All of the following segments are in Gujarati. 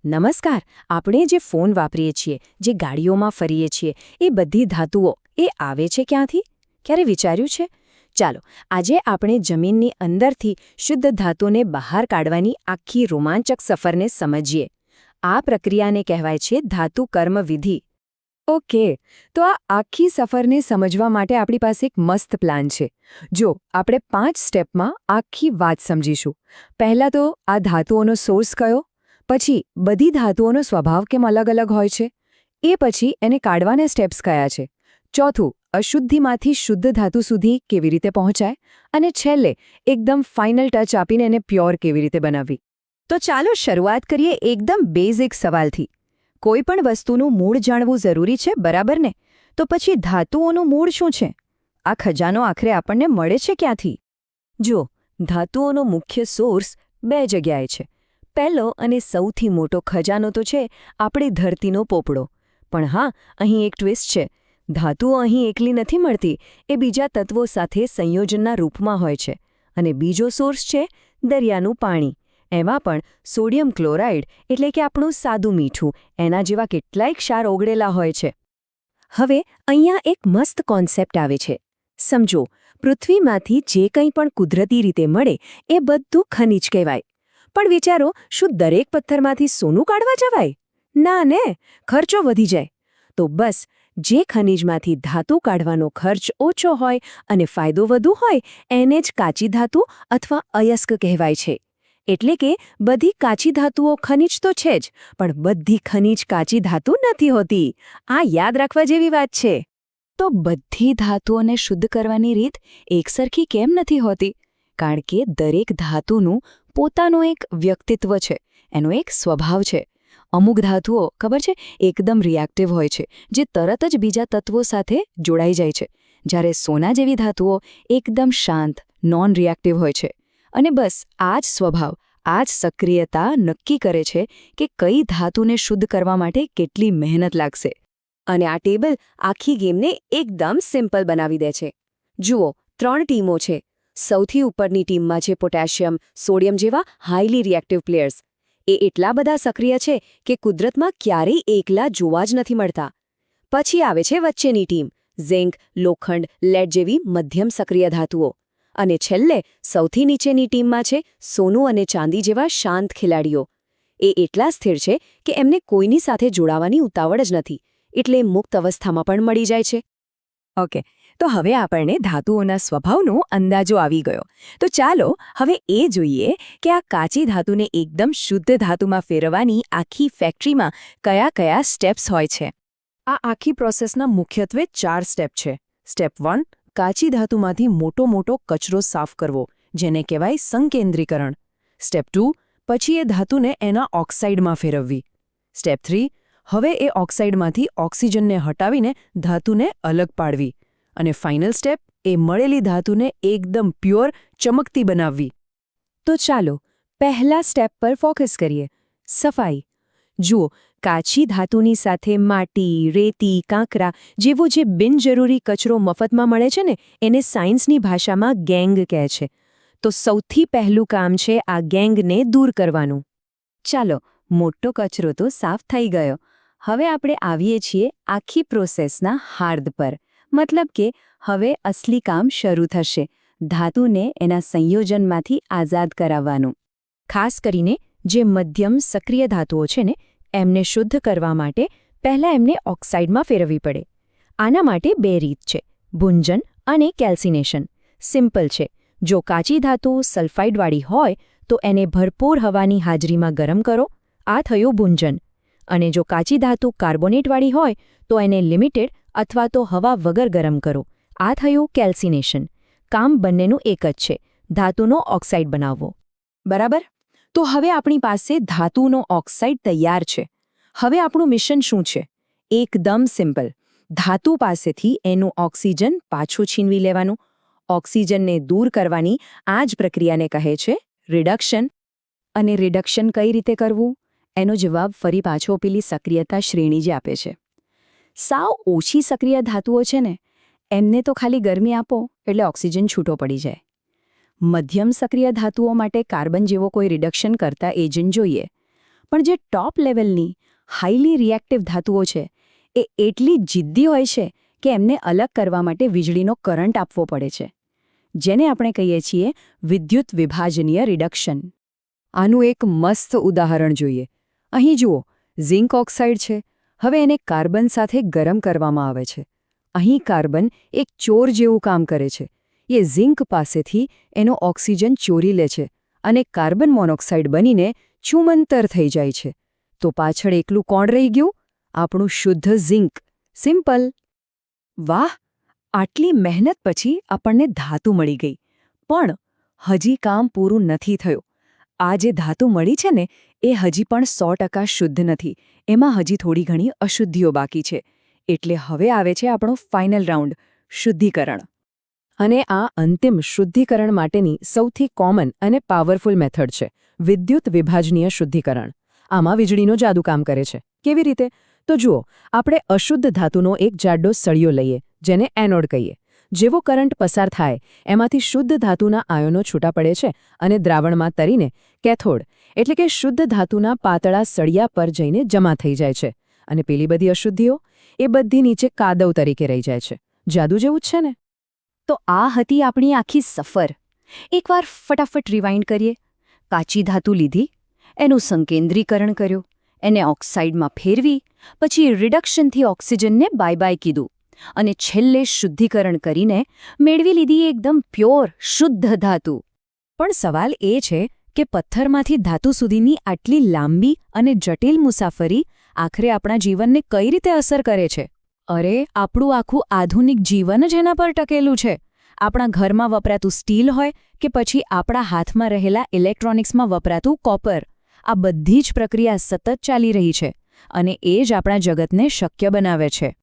નમસ્કાર. આપણે જે ફોન વાપરીએ છીએ, જે ગાડીઓમાં ફરીએ છીએ, એ બધી ધાતુઓ એ આવે છે ક્યાંથી? ક્યારે વિચાર્યું છે? ચાલો, આજે આપણે જમીનની અંદરથી શુદ્ધ ધાતુને બહાર કાઢવાની આખી રોમાંચક સફરને સમજીએ. આ પ્રક્રિયાને કહેવાય છે ધાતુ કર્મ વિધિ. ઓકે, તો આ આખી સફરને સમજવા માટે આપણી પાસે એક મસ્ત પ્લાન છે. જો આપણે 5 સ્ટેપમાં આખી વાત સમજીશું. પહેલાં તો આ ધાતુઓનો સોર્સ કયો? પછી બધી ધાતુઓનો સ્વભાવ કેમ અલગ અલગ હોય છે? એ પછી એને કાઢવાના સ્ટેપ્સ કયા છે? ચોથું, અશુદ્ધિમાંથી શુદ્ધ ધાતુ સુધી કેવી રીતે પહોંચાય? અને છેલ્લે એકદમ ફાઇનલ ટચ આપીને એને પ્યોર કેવી રીતે બનાવવી? તો ચાલો શરૂઆત કરીએ એકદમ બેઝિક સવાલથી. કોઈ પણ વસ્તુનું મૂળ જાણવું જરૂરી છે, બરાબર ને? તો પછી ધાતુઓનું મૂળ શું છે? આ ખજાનો આખરે આપણને મળે છે ક્યાંથી? જો, ધાતુઓનો મુખ્ય સોર્સ 2 જગ્યાએ છે. પહેલો અને સૌથી મોટો ખજાનો તો છે આપણી ધરતીનો પોપડો. પણ હા, અહીં એક ટ્વિસ્ટ છે. ધાતુઓ અહીં એકલી નથી મળતી, એ બીજા તત્વો સાથે સંયોજનના રૂપમાં હોય છે. અને બીજો સોર્સ છે દરિયાનું પાણી. એમાં પણ સોડિયમ ક્લોરાઇડ એટલે કે આપણું સાદું મીઠું, એના જેવા કેટલાય ક્ષાર ઓગળેલા હોય છે. હવે અહીંયા એક મસ્ત કોન્સેપ્ટ આવે છે. સમજો, પૃથ્વીમાંથી જે કંઈ પણ કુદરતી રીતે મળે એ બધું ખનિજ કહેવાય. પણ વિચારો, શું દરેક પથ્થરમાંથી સોનું કાઢવા જવાય? ના ને, ખર્ચો વધી જાય. તો બસ, જે ખનિજમાંથી ધાતુ કાઢવાનો ખર્ચ ઓછો હોય અને ફાયદો વધુ હોય એને જ કાચી ધાતુ અથવા અયસ્ક કહેવાય છે. એટલે કે બધી કાચી ધાતુઓ ખનિજ તો છે જ, પણ બધી ખનિજ કાચી ધાતુ નથી હોતી. આ યાદ રાખવા જેવી વાત છે. તો બધી ધાતુઓને શુદ્ધ કરવાની રીત એકસરખી કેમ નથી હોતી? કારણ કે દરેક ધાતુનું પોતાનું એક વ્યક્તિત્વ છે, એનો એક સ્વભાવ છે. અમુક ધાતુઓ, ખબર છે, એકદમ રિએક્ટિવ હોય છે, જે તરત જ બીજા તત્વો સાથે જોડાઈ જાય છે. જ્યારે સોના જેવી ધાતુઓ એકદમ શાંત, નોન રિએક્ટિવ હોય છે. અને બસ આ જ સ્વભાવ, આ જ સક્રિયતા નક્કી કરે છે કે કઈ ધાતુને શુદ્ધ કરવા માટે કેટલી મહેનત લાગશે. અને આ ટેબલ આખી ગેમને એકદમ સિમ્પલ બનાવી દે છે. જુઓ, 3 ટીમો છે. સૌથી ઉપરની ટીમમાં છે પોટેશિયમ, સોડિયમ જેવા હાઈલી રિએક્ટિવ પ્લેયર્સ. એ એટલા બધા સક્રિય છે કે કુદરતમાં ક્યારેય એકલા જોવા જ નથી મળતા. પછી આવે છે વચ્ચેની ટીમ, ઝિંક, લોખંડ, લેડ જેવી મધ્યમ સક્રિય ધાતુઓ. અને છેલ્લે સૌથી નીચેની ટીમમાં છે સોનું અને ચાંદી જેવા શાંત ખેલાડીઓ. એ એટલા સ્થિર છે કે એમને કોઈની સાથે જોડાવાની ઉતાવળ જ નથી, એટલે મુક્ત અવસ્થામાં પણ મળી જાય છે. ઓકે, તો હવે આપણને ધાતુઓના સ્વભાવનો અંદાજો આવી ગયો. તો ચાલો હવે એ જોઈએ કે આ કાચી ધાતુને એકદમ શુદ્ધ ધાતુમાં ફેરવવાની આખી ફેક્ટરીમાં કયા કયા સ્ટેપ્સ હોય છે. આ આખી પ્રોસેસના મુખ્યત્વે 4 સ્ટેપ છે. સ્ટેપ 1, કાચી ધાતુમાંથી મોટો કચરો સાફ કરવો, જેને કહેવાય સંકેન્દ્રીકરણ. સ્ટેપ 2, પછી એ ધાતુને એના ઓક્સાઇડમાં ફેરવવી. સ્ટેપ 3, હવે એ ઓક્સાઇડમાંથી ઓક્સિજનને હટાવીને ધાતુને અલગ પાડવી. અને ફાઇનલ સ્ટેપ, એ મળેલી ધાતુને એકદમ પ્યોર, ચમકતી બનાવવી. તો ચાલો પહેલા સ્ટેપ પર ફોકસ કરીએ, સફાઈ. જુઓ, કાચી ધાતુની સાથે માટી, રેતી, કાંકરા જેવો જે બિનજરૂરી કચરો મફતમાં મળે છે ને, એને સાયન્સની ભાષામાં ગેંગ કહે છે. તો સૌથી પહેલું કામ છે આ ગેંગને દૂર કરવાનું. ચાલો, મોટો કચરો તો સાફ થઈ ગયો. હવે આપણે આવીએ છીએ આખી પ્રોસેસના હાર્દ પર. મતલબ કે હવે અસલી કામ શરૂ થશે, ધાતુને એના સંયોજનમાંથી આઝાદ કરાવવાનું. ખાસ કરીને જે મધ્યમ સક્રિય ધાતુઓ છે ને, એમને શુદ્ધ કરવા માટે પહેલાં એમને ઓક્સાઇડમાં ફેરવવી પડે. આના માટે 2 રીત છે, ભુંજન અને કેલ્સિનેશન. સિમ્પલ છે. જો કાચી ધાતુ સલ્ફાઇડવાળી હોય તો એને ભરપૂર હવાની હાજરીમાં ગરમ કરો, આ થયું ભુંજન. અને જો કાચી ધાતુ કાર્બોનેટવાળી હોય તો એને લિમિટેડ અથવા તો હવા વગર ગરમ કરો, આ થયું કેલ્સિનેશન. કામ બંનેનું એક જ છે, ધાતુનો ઓક્સાઇડ બનાવવો. બરાબર? તો હવે આપણી પાસે ધાતુનો ઓક્સાઇડ તૈયાર છે. હવે આપણું મિશન શું છે? એકદમ સિમ્પલ. ધાતુ પાસેથી એનું ઓક્સિજન પાછું છીનવી લેવાનું. ઓક્સિજનને દૂર કરવાની આ જ પ્રક્રિયાને કહે છે રિડક્શન. અને રિડક્શન કઈ રીતે કરવું? એનો જવાબ ફરી પાછો પેલી સક્રિયતા શ્રેણી જ આપે છે. સાવ ઓછી સક્રિય ધાતુઓ છે ને, એમને તો ખાલી ગરમી આપો એટલે ઓક્સિજન છૂટો પડી જાય. મધ્યમ સક્રિય ધાતુઓ માટે કાર્બન જેવો કોઈ રિડક્શન કરતા એજન્ટ જોઈએ. પણ જે ટોપ લેવલની હાઈલી રિએક્ટિવ ધાતુઓ છે એ એટલી જિદ્દી હોય છે કે એમને અલગ કરવા માટે વીજળીનો કરંટ આપવો પડે છે, જેને આપણે કહીએ છીએ વિદ્યુત વિભાજનીય રિડક્શન. આનું એક મસ્ત ઉદાહરણ જોઈએ. અહીં જુઓ, ઝિંક ઓક્સાઇડ છે. હવે એને કાર્બન સાથે ગરમ કરવામાં આવે છે. અહીં કાર્બન એક ચોર જેવું કામ કરે છે. એ ઝિંક પાસેથી એનો ઓક્સિજન ચોરી લે છે અને કાર્બન મોનોક્સાઇડ બનીને છૂમંતર થઈ જાય છે. તો પાછળ એકલું કોણ રહી ગયું? આપણું શુદ્ધ ઝિંક. સિમ્પલ. વાહ! આટલી મહેનત પછી આપણને ધાતુ મળી ગઈ. પણ હજી કામ પૂરું નથી થયું. આ જે ધાતુ મળી છે ને, એ હજી પણ 100% શુદ્ધ નથી. એમાં હજી થોડી ઘણી અશુદ્ધિઓ બાકી છે. એટલે હવે આવે છે આપણો ફાઇનલ રાઉન્ડ, શુદ્ધિકરણ. અને આ અંતિમ શુદ્ધિકરણ માટેની સૌથી કોમન અને પાવરફુલ મેથડ છે વિદ્યુત વિભાજનીય શુદ્ધિકરણ. આમાં વીજળીનો જાદુ કામ કરે છે. કેવી રીતે? તો જુઓ, આપણે અશુદ્ધ ધાતુનો એક જાડો સળિયો લઈએ, જેને એનોડ કહીએ. જેવો કરંટ પસાર થાય એમાંથી શુદ્ધ ધાતુના આયનો છૂટા પડે છે અને દ્રાવણમાં તરીને કેથોડ એટલે કે શુદ્ધ ધાતુના પાતળા સળિયા પર જઈને જમા થઈ જાય છે. અને પેલી બધી અશુદ્ધિઓ એ બધી નીચે કાદવ તરીકે રહી જાય છે. જાદુ જેવું જ છે ને? તો આ હતી આપણી આખી સફર. એકવાર ફટાફટ રિવાઇન્ડ કરીએ. કાચી ધાતુ લીધી, એનું સંકેન્દ્રીકરણ કર્યું, એને ઓક્સાઇડમાં ફેરવી, પછી રિડક્શનથી ઓક્સિજનને બાય બાય કીધું અને છેલ્લે શુદ્ધિકરણ કરીને મેળવી લીધી એકદમ પ્યોર શુદ્ધ ધાતુ. પણ સવાલ એ છે કે પથ્થરમાંથી ધાતુ સુધીની આટલી લાંબી અને જટિલ મુસાફરી આખરે આપણા જીવનને કઈ રીતે અસર કરે છે? અરે, આપણું આખું આધુનિક જીવન જ એના પર ટકેલું છે. આપણા ઘરમાં વપરાતું સ્ટીલ હોય કે પછી આપણા હાથમાં રહેલા ઇલેક્ટ્રોનિક્સમાં વપરાતું કોપર, આ બધી જ પ્રક્રિયા સતત ચાલી રહી છે અને એ જ આપણા જગતને શક્ય બનાવે છે.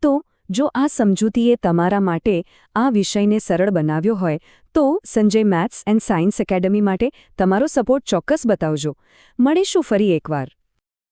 તો જો આ સમજૂતીએ તમારા માટે આ વિષયને સરળ બનાવ્યો હોય તો Sanjay maths and science academy માટે તમારો સપોર્ટ ચોક્કસ બતાવજો. મળીશું ફરી એકવાર.